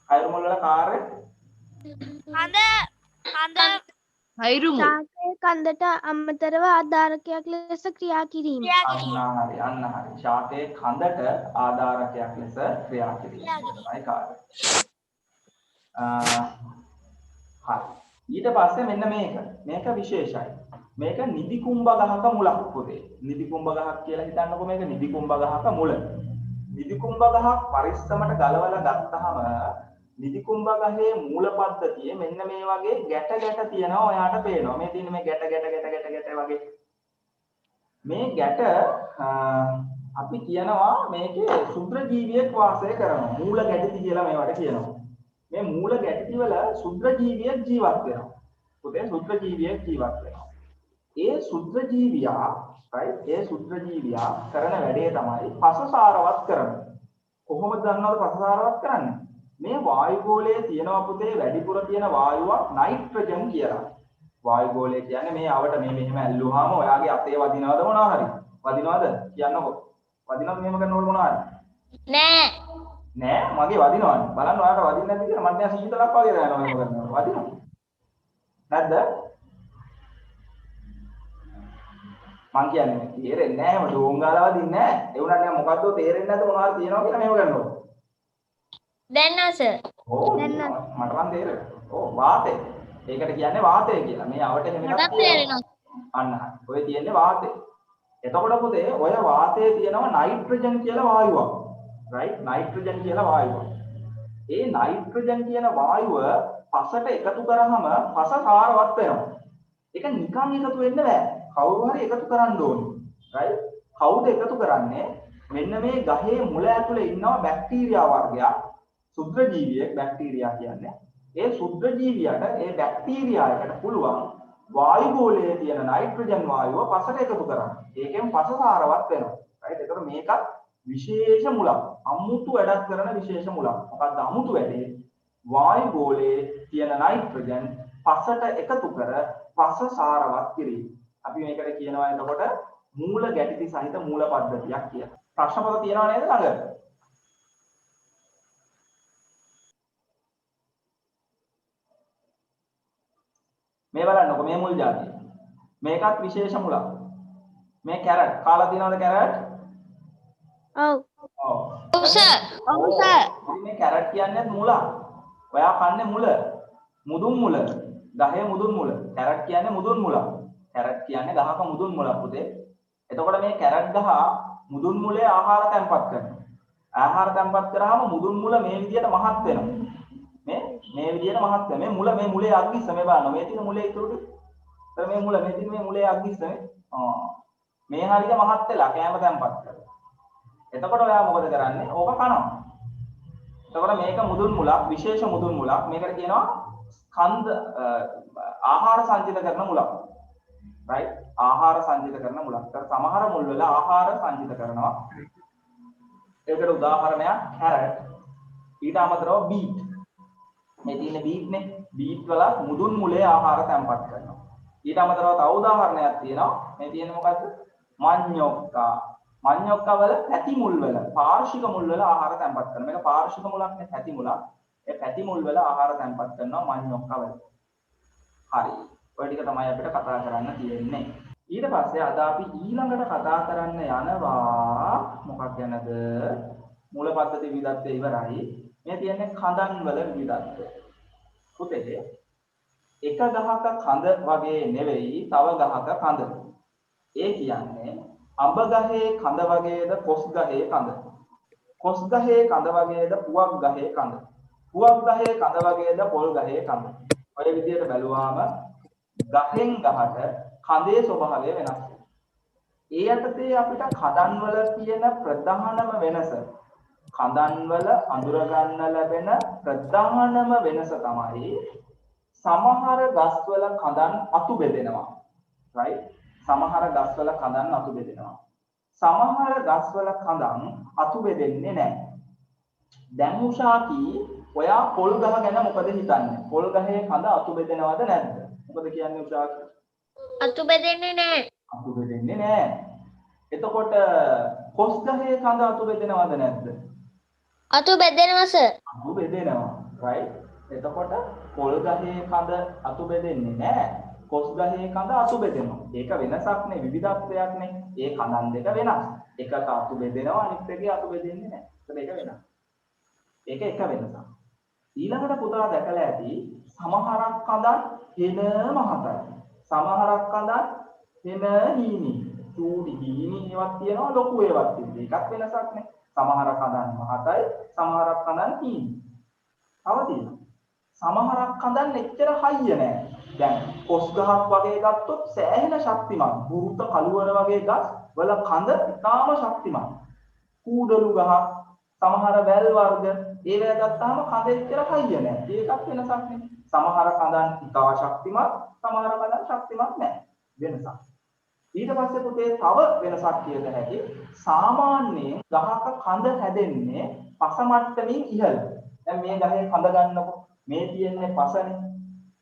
කයිරුමුල් වල කාර්යය කඳ ශාකයේ කන්දට අමතරව ආධාරකයක් ලෙස ක්‍රියා කිරීම. අන්න හරි. ශාකයේ කඳට ආධාරකයක් ලෙස ක්‍රියා කිරීම. තමයි කාර්යය. හරි. ඊට පස්සේ මෙන්න මේක විශේෂයි. මේක නිදි කුඹ ගහක මුලක් පුතේ. නිදි කුඹ ගහක් කියලා හිතන්නකො මේක නිදි කුඹ ගහක මුල. නිදි කුඹ ගහක් පරිස්සමට ගලවලා ගත්තාම නිදි කුඹ ගහේ මූල පද්ධතියේ මෙන්න මේ වගේ ගැට තියෙනවා ඔයාට පේනවා. මේ තියෙන මේ ගැට වගේ. මේ ගැට අපි කියනවා මේකේ සුත්‍ර ජීවියෙක් වාසය කරනවා. මූල ගැටි කියලා මේවට කියනවා. මේ මූල ගැටි වල සුත්‍ර ජීවියෙක් ජීවත් වෙනවා. පුතේ සුත්‍ර ජීවියෙක් ජීවත් වෙනවා. ඒ සුත්‍ර ජීවියා right? ඒ සුත්‍ර ජීවියා කරන වැඩේ තමයි පසසාරවත් කරන්නේ. කොහොමද දන්නවද පසසාරවත් කරන්නේ? මේ වායුගෝලයේ තියෙනවා පුතේ වැඩිපුර තියෙන වායුවක් නයිට්‍රජන් කියලා. වායුගෝලය කියන්නේ මේ අවට මේ මෙහෙම ඇල්ලුවාම ඔයාගේ අතේ වදිනවද මොනවා හරි? වදිනවද? කියන්නකො. වදිනවද මෙහෙම කරනකොට මොනවා හරි? නෑ මගේ වදිනවනේ. බලන්න ඔයාට වදින්නේ නැද්ද කියලා මට දැන් සීතලක් වගේ දැනෙනවා මෙහෙම කරනකොට. වදිනවද? නැද්ද? මං කියන්නේ තේරෙන්නේ නැහැ එහෙම ඩෝංගාලා වදින්නේ නැහැ. ඒ උනාට නිකන් මොකද්ද තේරෙන්නේ නැද්ද මොනවද තියෙනවා කියලා මෙහෙම කරනකොට. දැන් සර්. ඔව් මට නම් තේරෙනවා. ඔව් වාතය. ඒකට කියන්නේ වාතය කියලා. මේ අවට එහෙම එකක් තියෙනවා. අන්න හරි. ඔය තියෙන්නේ වාතය. එතකොට පුතේ ඔය වාතයේ තියෙනවා නයිට්‍රජන් කියලා වායුවක්. right? නයිට්‍රජන් කියලා වායුවක්. ඒ නයිට්‍රජන් කියන වායුව පසට එකතු කරාම පස සාරවත් වෙනවා. ඒක නිකන් එකතු වෙන්න බෑ. කවුරු හරි එකතු කරන්න ඕනේ. right? කවුද එකතු කරන්නේ? මෙන්න මේ ගහේ මුල ඇතුලේ ඉන්නවා බැක්ටීරියා වර්ගයක්. සුත්‍ර ජීවියෙක් බැක්ටීරියා කියන්නේ. ඒ සුත්‍ර ජීවියට ඒ බැක්ටීරියායකට පුළුවන් වායුගෝලයේ තියෙන නයිට්‍රජන් වායුව පසට එකතු කරන්න. ඒකෙන් පස සාරවත් වෙනවා. right? ඒතකොට මේකත් විශේෂ මුලක්. අමුතු වැඩක් කරන විශේෂ මුලක්. මොකක්ද අමුතු වැඩේ? වායුගෝලයේ තියෙන නයිට්‍රජන් පසට එකතු කර පස සාරවත් කිරීම. අපි මේකට කියනවා එතකොට මූල ගැටිති සහිත මූල පද්ධතියක් කියලා. ප්‍රශ්න පොත තියනවා නේද ළඟ? මේ බලන්නකො මේ මුල් જાතිය. මේකත් විශේෂ මුලක්. මේ කැරට් කාලා තියනවද කැරට්? ඔව්. ඔව්. ඔව් සර්. ඔව් සර්. මේ කැරට් කියන්නේ මුලක්. ඔයා කන්නේ මුල. මුදුන් මුල. ගහේ මුදුන් මුල. කැරට් කියන්නේ මුදුන් මුලක්. කැරට් කියන්නේ ගහක මුදුන් මුලක් පුතේ. එතකොට මේ කැරට් ගහ මුදුන් මුලේ ආහාර තැන්පත් කරනවා. ආහාර තැන්පත් කරාම මුදුන් මුල මේ විදියට මහත් වෙනවා. මේ විදියට මහත් වෙනවා. මේ මුලේ අග්ගිස්ස මේ බලන්න. මේ තියෙන මුලේ ඉතුරු ටික. මේ තියෙන මේ මුලේ අග්ගිස්ස මේ. මේ හරිය මහත් වෙලා කැම තැන්පත් කරනවා. එතකොට ඔයා මොකද කරන්නේ? ඕක කනවා. එතකොට මේක මුදුන් මුලක්, විශේෂ මුදුන් මුලක්. මේකට කියනවා ස්කන්ධ ආහාර සංචිත කරන මුලක්. right? ආහාර සංචිත කරන මුලක්. සමහර මුල් වල ආහාර සංචිත කරනවා. ඒකට උදාහරණයක් කැරට්. ඊට අමතරව බීට්. මේ තියෙන බීට් නේ. බීට් වල මුදුන් මුලේ ආහාර තැන්පත් කරනවා. ඊට අමතරව තව උදාහරණයක් තියෙනවා. මේ තියෙන්නේ මොකද්ද? මඤ්ඤොක්කා. මඤ්ඤොක්කා වල පැති මුල් වල පාර්ශ්වික මුල් වල ආහාර තැන්පත් කරනවා. මේක පාර්ශ්වික මුලක් නේ පැති මුලක්. ඒ පැති මුල් වල ආහාර තැන්පත් කරනවා මඤ්ඤොක්කා වල. හරි. ඔය ටික තමයි අපිට කතා කරන්න තියෙන්නේ. ඊට පස්සේ අද අපි ඊළඟට කතා කරන්න යනවා මොකක් ගැනද? මූල පද්ධති විවිධත්වය ඉවරයි. මේ තියෙන්නේ කඳන් වල විවිධත්වය. පුතේ එක ගහක කඳ වගේ නෙවෙයි තව ගහක කඳ. ඒ කියන්නේ අඹ ගහේ කඳ වගේද කොස් ගහේ කඳ. කොස් ගහේ කඳ වගේද පුවක් ගහේ කඳ. පුවක් ගහේ කඳ වගේද පොල් ගහේ කඳ. ඔය විදිහට බැලුවාම ගහෙන් ගහට කඳේ ස්වභාවය වෙනස් වෙනවා. ඒ යටතේ අපිට කඳන් වල තියෙන ප්‍රධානම වෙනස කඳන් වල අඳුර ගන්න ලැබෙන ප්‍රධානම වෙනස තමයි සමහර ගස්වල කඳන් අතු බෙදෙනවා. right? සමහර ගස්වල කඳන් අතු බෙදෙනවා. සමහර ගස්වල කඳන් අතු බෙදෙන්නේ නැහැ. දැන් උෂාකි ඔයා පොල් ගහ ගැන මොකද හිතන්නේ? පොල් ගහේ කඳ අතු බෙදෙනවද නැද්ද? මොකද කියන්නේ උෂාකි? අතු බෙදෙන්නේ නැහැ. අතු බෙදෙන්නේ නැහැ. එතකොට කොස් ගහේ කඳ අතු බෙදෙනවද නැද්ද? අතු බෙදෙනවා සර්. අතු බෙදෙනවා. right? එතකොට පොල් ගහේ කඳ අතු බෙදෙන්නේ නැහැ. කොස් ගහේ කඳ අතු බෙදෙනවා. ඒක වෙනසක් නේ, විවිධත්වයක් නේ. ඒ කඳන් දෙක වෙනස්. එකක අතු බෙදෙනවා අනිත් එකේ අතු බෙදෙන්නේ නැහැ. ඒක වෙනස්. ඒක එක වෙනසක්. ඊළඟට පුතා දැකලා ඇති සමහරක් කඳන් හෙන මහතයි. සමහරක් කඳන් හෙන හීනි. චූටි හීනි ඒවත් තියෙනවා ලොකු ඒවත් තියෙනවා. ඒකක් වෙනසක් නේ. සමහර කඳන් මහතයි, සමහරක් කඳන් හීනි. තව තියෙනවා. සමහරක් කඳන් එච්චර හයිය නෑ. දැන් කොස් ගහක් වගේ ගත්තොත් සෑහෙන ශක්තිමත්. බුරුත කළුවර වගේ ගස් වල කඳ ඉතාම ශක්තිමත්. කූඩලු ගහ, සමහර වැල් වර්ග ඒවා ගත්තාම කඳ එච්චර හයිය නෑ. ඒකත් වෙනසක් නේ. සමහර කඳන් ඉතා ශක්තිමත්, සමහර කඳන් ශක්තිමත් නෑ. වෙනසක්. ඊට පස්සේ පුතේ තව වෙනසක් කියද හැකි සාමාන්‍යයෙන් ගහක කඳ හැදෙන්නේ පස මට්ටමින් ඉහළ. දැන් මේ ගහේ කඳ ගන්නකො මේ තියෙන්නේ පසනේ.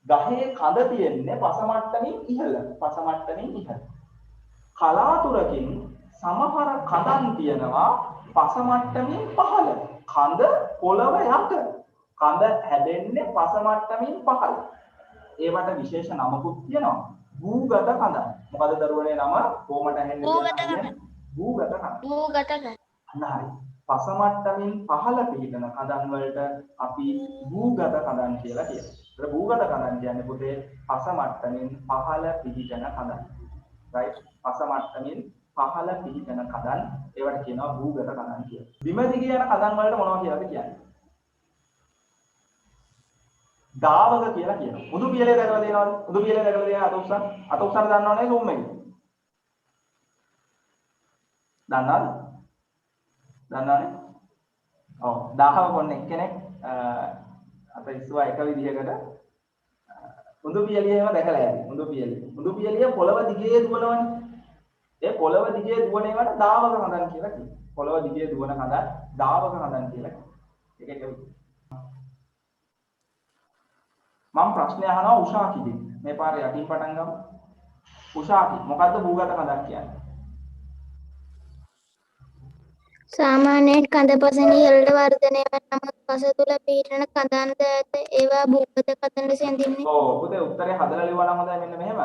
ගහේ කඳ තියෙන්නේ පස මට්ටමින් ඉහළ. පස මට්ටමින් ඉහළ. කලාතුරකින් සමහර කඳන් තියෙනවා පස මට්ටමින් පහළ. කඳ පොළව යට. කඳ හැදෙන්නේ පස මට්ටමින් පහළ. ඒවට විශේෂ නමකුත් තියෙනවා. භූගත කඳ. මොකද දරුවනේ නම කොහොමද ඇහෙන්නේ? භූගත කඳ. භූගත කඳ. හරි. පස මට්ටමින් පහළ පිහිටන කඳන් වලට අපි භූගත කඳන් කියලා කියනවා. ඒක භූගත කඳන් කියන්නේ පුතේ පස මට්ටමින් පහළ පිහිටන කඳන්. right? පස මට්ටමින් පහළ පිහිටන කඳන් ඒවට කියනවා භූගත කඳන් කියලා. බිම දිගේ යන කඳන් වලට මොනවා කියලාද කියන්නේ? දාවක කියලා කියනවා. මුදු පියලේ දැකලා තියෙනවද? මුදු පියලේ දැකලා තියෙන අත උස්සන දන්නවනේ zoom එකේ. දන්නවද? දන්නවනේ? ඔව් 1000 කොන්න එක්කෙනෙක් අත ඉස්සුවා එක විදිහකට මුදු පියලිය එහෙම දැකලා යන්නේ. මුදු පියලිය පොළව දිගේ දුවනවනේ. ඒ පොළව දිගේ දුවන ඒවාට දාවක කඳන් කියලා කියනවා. පොළව දිගේ දුවන කඳන් දාවක කඳන් කියලා කියනවා. ඒක එක විදිහක්. මම ප්‍රශ්නය අහනවා උෂාකිගෙන්. මේ පාරේ යටින් පටන් ගමු. උෂාකි මොකද්ද භූගත කඳක් කියන්නේ? සාමාන්‍යයෙන් කඳ පසෙන් ඉහළට වර්ධනය වන නමුත් පස තුල පිහිටන කඳන්ද ඇත. ඒවා භූගත කඳන් ලෙස හැඳින්වේ. ඔව් පුතේ උත්තරේ හදලා ලියවනම් හොඳයි මෙන්න මෙහෙම.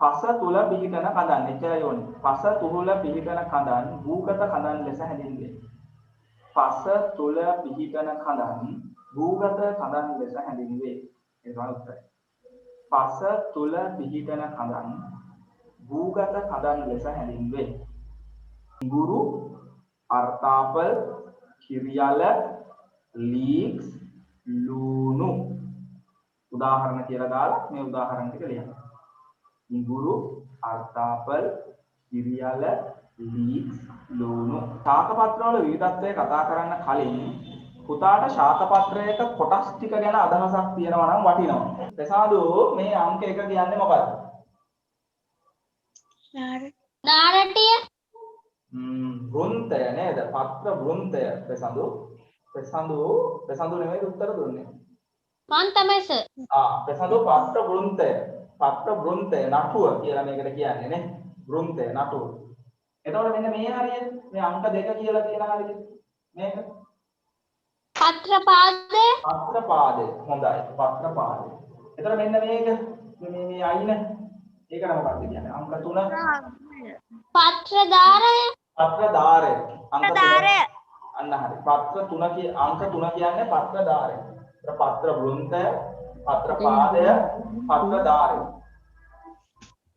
පස තුල පිහිටන කඳන් එච්චරයි ඕනේ. පස තුල පිහිටන කඳන් භූගත කඳන් ලෙස හැඳින්වේ. පස තුල පිහිටන කඳන් භූගත කඳන් ලෙස හැඳින්වේ. ඒ තමයි උත්තරය. පස තුල පිහිටන කඳන් භූගත කඳන් ලෙස හැඳින්වේ. ගුරු, අර්තාපල්, කිරියල, ලීක්ස්, ලුණු. උදාහරණ කියලා දාලා මේ උදාහරණ ටික ලියන්න. ඉඟුරු, අර්තාපල්, කිරියල, ලීක්ස්, ලුණු. ශාකපත්‍රවල විවිධත්වය කතා කරන්න කලින් පුතාට ශාකපත්‍රයක කොටස් ටික ගැන අදහසක් තියෙනවා නම් වටිනවා. ප්‍රසාදු මේ අංක 1 කියන්නේ මොකක්ද? නාරටිය. වෘන්තය නේද? පත්‍ර වෘන්තය. ප්‍රසාදු නෙමෙයි උත්තර දුන්නේ. මන් තමයි සර්. ප්‍රසාදු පත්‍ර වෘන්තය. පත්‍ර වෘන්තය නටුව කියලා මේකට කියන්නේ නේ. වෘන්තය නටුව. එතකොට මෙන්න මේ හරිය මේ අංක 2 කියලා තියෙන හරිය මේක. පත්‍ර පාදය. පත්‍ර පාදය. හොඳයි. පත්‍ර පාදය. එතකොට මෙන්න මේක මේ අයින ඒකට මොකක්ද කියන්නේ? අංක 3. පත්‍ර ධාරය. පත්‍ර ධාරය. අංක 3. අන්න හරි. පත්‍ර 3 අංක 3 කියන්නේ පත්‍ර ධාරය. පත්‍ර වෘන්තය, පත්‍ර පාදය, පත්‍ර ධාරය.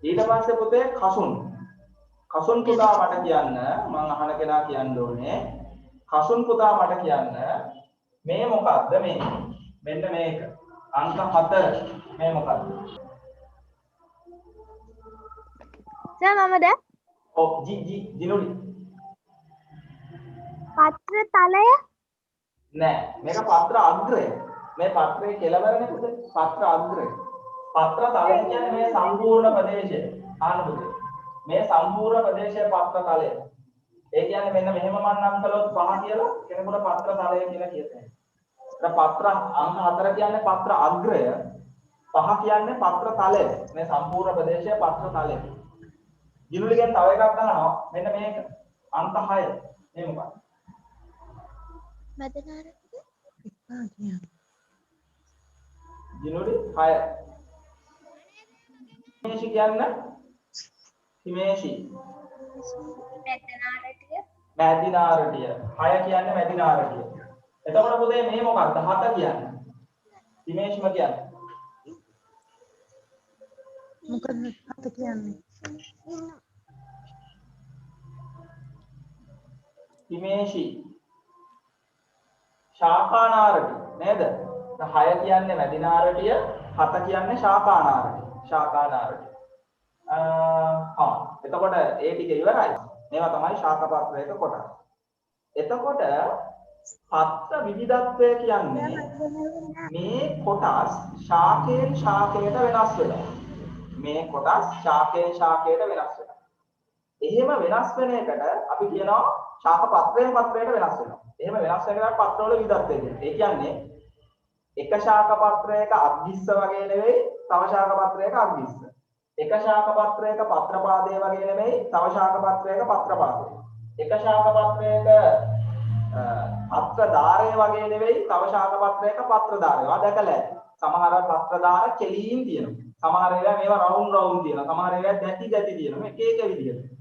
ඊට පස්සේ පුතේ කසුන්. කසුන් පුතා මට කියන්න මම අහන කෙනා කියන්න ඕනේ. කසුන් පුතා මට කියන්න මේ මොකක්ද මේ? මෙන්න මේක. අංක 7 මේ මොකක්ද? සර් මමද? ඔව් දිනුලි. පත්‍ර තලය. නෑ මේක පත්‍ර අග්‍රය. මේ පත්‍රයේ කෙළවරනේ පුතේ. පත්‍ර අග්‍රය. පත්‍ර තලය කියන්නේ මේ සම්පූර්ණ ප්‍රදේශය. ආන්න පුතේ. මේ සම්පූර්ණ ප්‍රදේශයේ පත්‍ර තලය. ඒ කියන්නේ මෙන්න මෙහෙම මම නම් කළොත් 5 කියලා කෙනෙකුට පත්‍ර තලය කියලා කියතේ. ඒක පත්‍ර අංක 4 කියන්නේ පත්‍ර අග්‍රය. 5 කියන්නේ පත්‍ර තලය. මේ සම්පූර්ණ ප්‍රදේශයේ පත්‍ර තලය. දිනුලිගෙන් තව එකක් ගන්නවා. මෙන්න මේක. අංක 6. මේ මොකක්ද? මැදනාරටිය. දිනුලි 6. හිමේෂි කියන්නේ හිමේෂි. මැදනාරටිය. මැදිනාරටිය. 6 කියන්නේ මැදිනාරටිය. එතකොට පුතේ මේ මොකක්ද? 7 කියන්නේ. හිමේෂිම කියන්නේ. මොකද 7 කියන්නේ? හිමේෂි. ශාකානාරටි නේද? 6 කියන්නේ මැදිනාරටිය, 7 කියන්නේ ශාකානාරටි. ශාකානාරටි. එතකොට ඒ ටික ඉවරයි. මේවා තමයි ශාකපත්‍රයක කොටස්. එතකොට පත්‍ර විවිධත්වය කියන්නේ මේ කොටස් ශාකයෙන් ශාකයට වෙනස් වෙනවා. මේ කොටස් ශාකයෙන් ශාකයට වෙනස් වෙනවා. එහෙම වෙනස් වෙන එකට අපි කියනවා ශාකපත්‍රයෙන් පත්‍රයට වෙනස් වෙනවා. එහෙම වෙනස් වෙන එකට පත්‍රවල විවිධත්වය කියනවා. ඒ කියන්නේ එක ශාකපත්‍රයක අග්ගිස්ස වගේ නෙවෙයි තව ශාකපත්‍රයක අග්ගිස්ස. එක ශාකපත්‍රයක පත්‍රපාදය වගේ නෙවෙයි තව ශාකපත්‍රයක පත්‍රපාදය. එක ශාකපත්‍රයක පත්‍ර ධාරය වගේ නෙවෙයි තව ශාකපත්‍රයක පත්‍ර ධාරය. ඔයා දැකලා ඇති. සමහර පත්‍ර ධාර කෙලින් තියෙනවා. සමහර ඒවා මේවා රවුන්ඩ් තියෙනවා. සමහර ඒවා දැටි තියෙනවා. එක එක විදිහට.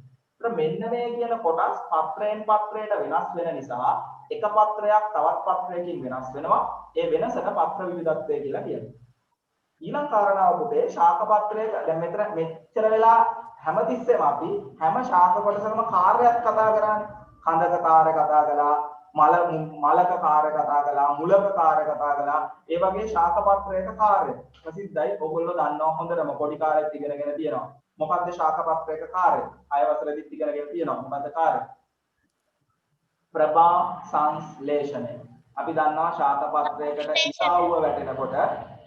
ඒත් මෙන්න මේ කියන කොටස් පත්‍රයෙන් පත්‍රයට වෙනස් වෙන නිසා එක පත්‍රයක් තවත් පත්‍රයකින් වෙනස් වෙනවා. ඒ වෙනසට පත්‍ර විවිධත්වය කියලා කියනවා. ඊළඟ කාරණාව පුතේ ශාකපත්‍රයක දැන් මෙතන මෙච්චර වෙලා හැමතිස්සෙම අපි හැම ශාක කොටසකම කාර්යයක් කතා කරානේ. කඳක කාර්ය කතා කළා, මලක කාර්ය කතා කළා, මුලක කාර්ය කතා කළා. ඒ වගේ ශාකපත්‍රයක කාර්ය ප්‍රසිද්ධයි. ඔයගොල්ලෝ දන්නවා හොඳටම පොඩි කාර්යයක් ඉගෙනගෙන තියෙනවා. මොකක්ද ශාකපත්‍රයක කාර්ය? 6 වසරේදීත් ඉගෙනගෙන තියෙනවා. මොකක්ද කාර්ය? ප්‍රභා සංශ්ලේෂණය. අපි දන්නවා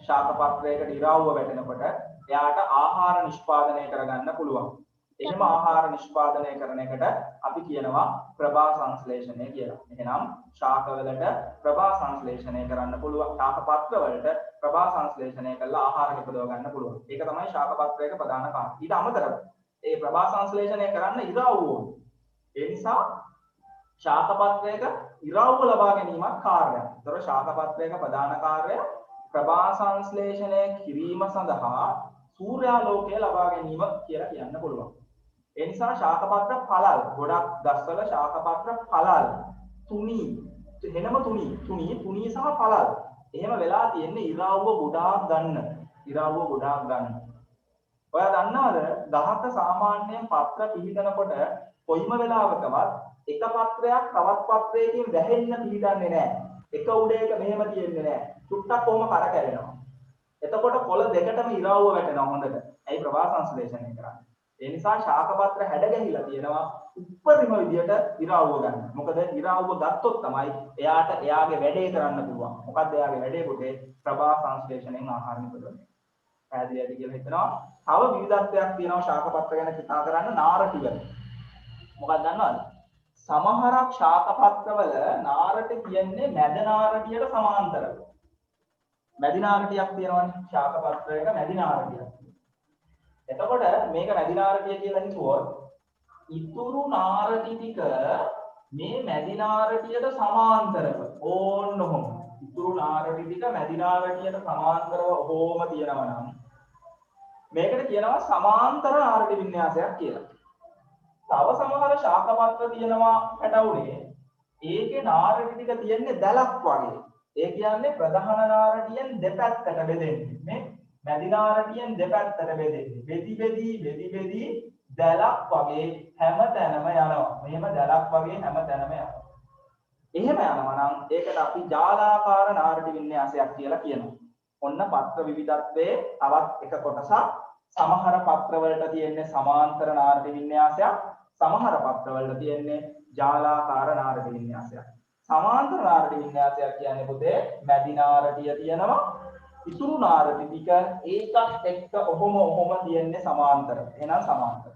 ශාකපත්‍රයකට ඉරාවුව වැටෙනකොට එයාට ආහාර නිෂ්පාදනය කරගන්න පුළුවන්. එහෙම ආහාර නිෂ්පාදනය කරන එකට අපි කියනවා ප්‍රභා සංශ්ලේෂණය කියලා. එහෙනම් ශාකවලට ප්‍රභා සංශ්ලේෂණය කරන්න පුළුවන්. ශාකපත්‍ර වලට ප්‍රභා සංශ්ලේෂණය කරලා ආහාර නිපදව ගන්න පුළුවන්. ඒක තමයි ශාකපත්‍රයක ප්‍රධාන කාර්යය. ඊට අමතරව ඒ ප්‍රභා සංශ්ලේෂණය කරන්න ඉරාවුව ඕනේ. ඒ නිසා ශාකපත්‍රයක ඉරාවුව ලබා ගැනීමක් කාර්යයක්. ඒතර ශාකපත්‍රයක ප්‍රධාන කාර්යය ප්‍රභා සංශ්ලේෂණය කිරීම සඳහා සූර්යාලෝකය ලබා ගැනීම කියලා කියන්න පුළුවන්. ඒ නිසා ශාකපත්‍ර පළල් ගොඩක් ගස්වල ශාකපත්‍ර පළල් තුනී තුනී සහ පළල්. එහෙම වෙලා තියෙන්නේ ඉරාවුව ගොඩාක් ගන්න. ඔයා දන්නවද ගහක සාමාන්‍යයෙන් පත්‍ර පිළිදනකොට කොයිම වෙලාවකවත් එක පත්‍රයක් තවත් පත්‍රයකින් වැහෙන්න පිළිදන්නේ නැහැ. එක උඩේක මෙහෙම තියෙන්නේ නැහැ. චුට්ටක් කොහොම කරකැවෙනවා. එතකොට කොළ දෙකටම ඉරාවුව වැටෙනවා හොඳට. ඇයි ප්‍රවාහ සංශ්ලේෂණය කරන්නේ? ඒ නිසා ශාකපත්‍ර හැඩ ගැහිලා තියෙනවා උපරිම විදියට ඉරාවුව ගන්න. මොකද ඉරාවුව ගත්තොත් තමයි එයාට එයාගේ වැඩේ කරන්න පුළුවන්. මොකද්ද එයාගේ වැඩේ පුතේ? ප්‍රවාහ සංශ්ලේෂණයෙන් ආහාර නිපදවන්නේ. පැහැදිලිද කියලා හිතනවා. තව විවිධත්වයක් තියෙනවා ශාකපත්‍ර ගැන කතා කරන්න නාරටිවල. මොකක්ද දන්නවද? සමහරක් ශාකපත්‍රවල නාරට කියන්නේ මැද නාරටියට සමාන්තරව. මැදි නාරටියක් තියෙනවනේ ශාකපත්‍රයක මැදි නාරටියක්. එතකොට මේක මැදි නාරටිය කියලා හිතුවොත් ඉතුරු නාරටි ටික මේ මැදි නාරටියට සමාන්තරව ඕන්න ඔහොම. ඉතුරු නාරටි ටික මැදි නාරටියට සමාන්තරව ඔහොම තියෙනවා නම් මේකට කියනවා සමාන්තර නාරටි වින්‍යාසයක් කියලා. තව සමහර ශාකපත්‍ර තියෙනවා පැටවුනේ. ඒකේ නාරටි ටික තියෙන්නේ දැලක් වගේ. ඒ කියන්නේ ප්‍රධාන නාරටියෙන් දෙපැත්තට බෙදෙන්නේ. මේ මැදි නාරටියෙන් දෙපැත්තට බෙදෙන්නේ. බෙදි දැලක් වගේ හැම තැනම යනවා. මෙහෙම දැලක් වගේ හැම තැනම යනවා. එහෙම යනවා නම් ඒකට අපි ජාලාකාර නාරටි වින්‍යාසයක් කියලා කියනවා. ඔන්න පත්‍ර විවිධත්වයේ තවත් එක කොටසක්. සමහර පත්‍රවලට තියෙන්නේ සමාන්තර නාරටි වින්‍යාසයක්. සමහර පත්‍රවලට තියෙන්නේ ජාලාකාර නාරටි වින්‍යාසයක්. සමාන්තර නාරටි වින්‍යාසයක් කියන්නේ පුතේ මැදි නාරටිය තියෙනවා. ඉතුරු නාරටි ටික ඒකත් එක්ක ඔහොම තියෙන්නේ සමාන්තර. එහෙනම් සමාන්තර.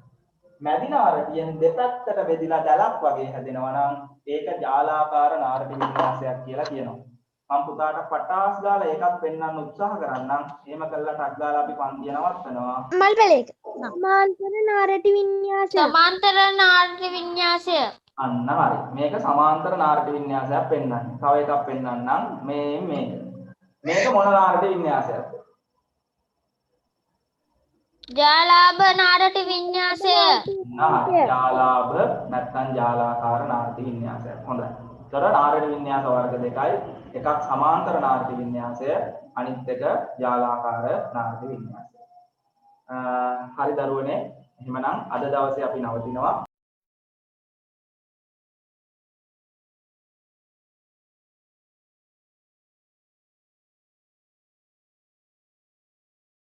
මැදි නාරටියෙන් දෙපැත්තට බෙදිලා දැලක් වගේ හැදෙනවා නම් ඒක ජාලාකාර නාරටි වින්‍යාසයක් කියලා කියනවා. මම පුතාට පටාස් ගාලා ඒකත් පෙන්වන්න උත්සාහ කරන්නම්. එහෙම කළා ටක් ගාලා අපි පන්තිය නවත්තනවා. මල්පලේක සමාන්තර නාරටි වින්‍යාසය. අන්න හරි. මේක සමාන්තර නාරටි වින්‍යාසයක් පෙන්වන්නේ. තව එකක් පෙන්වන්නම්. මේක මොන නාරටි වින්‍යාසයක්ද? ජාලාභ නාරටි වින්‍යාසය. ජාලාභ නැත්නම් ජාලාකාර නාරටි වින්‍යාසයක්. හොඳයි. ඒතර නාරටි වින්‍යාස වර්ග දෙකයි. එකක් සමාන්තර නාරටි වින්‍යාසය, අනිත් එක ජාලාකාර නාරටි වින්‍යාසය. හරි දරුවනේ. එහෙමනම් අද දවසේ අපි නවතිනවා.